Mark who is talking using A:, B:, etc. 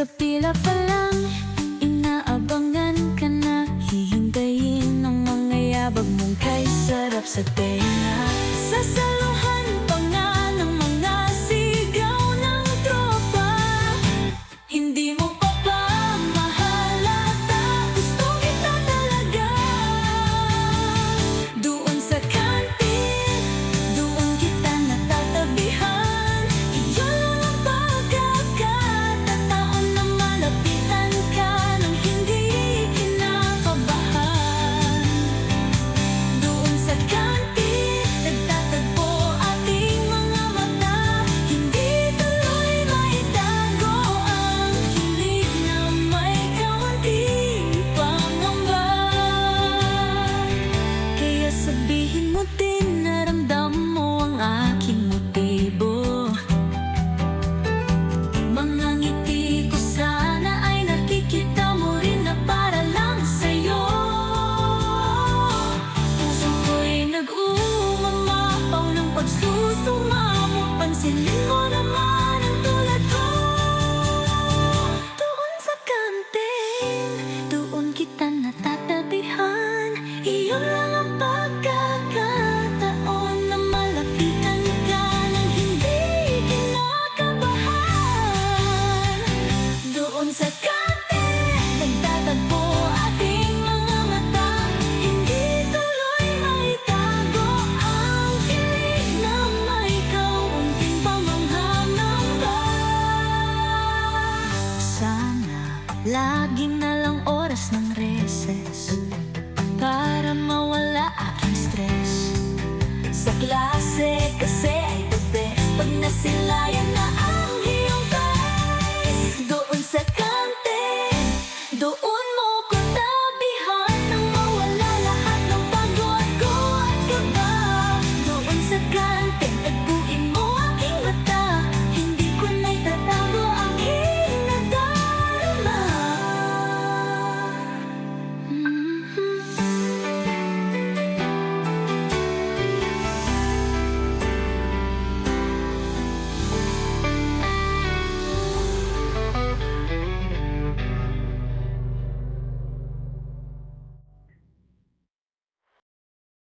A: Sa pila pa lang, inaabangan ka na. Hihintayin ang mga yabag mong kay sarap sa tenga. Sasaluhan pa nga ng mga sigaw ng tropa. Hindi mo pa ba mahalata? Gusto kita talaga. Doon sa kantin, doon kita natatabihan. Iyon lang ang pagkakataon na malapitan ka nang hindi kinakabahan. Doon sa kantin, nagtatagpo ating mga mata. Hindi tuloy maitago ang hilig na may kaunting pangamba. Kaya sabihin mo din na ramdam mo ang aking motibo. Mga ngiti ko sana ay nakikita mo rin na para lang sa'yo. Puso ko'y nag-umamapaw ng pagsusumamo. Pansinin mo naman ang tulad ko. Doon sa kantin, doon kita natatabihan. Iyon lang ang pagkakataon na malapitan ka nang hindi kinakabahan. Doon sa kantin, nagtatagpo ating mga mata. Hindi tuloy maitago ang kilig na may kaunting pamanghamamba. Sana laging na lang oras ng recess para mawala aking stress. Sa klase kasi ay the best pag nasilayan na ang iyong face. Doon sa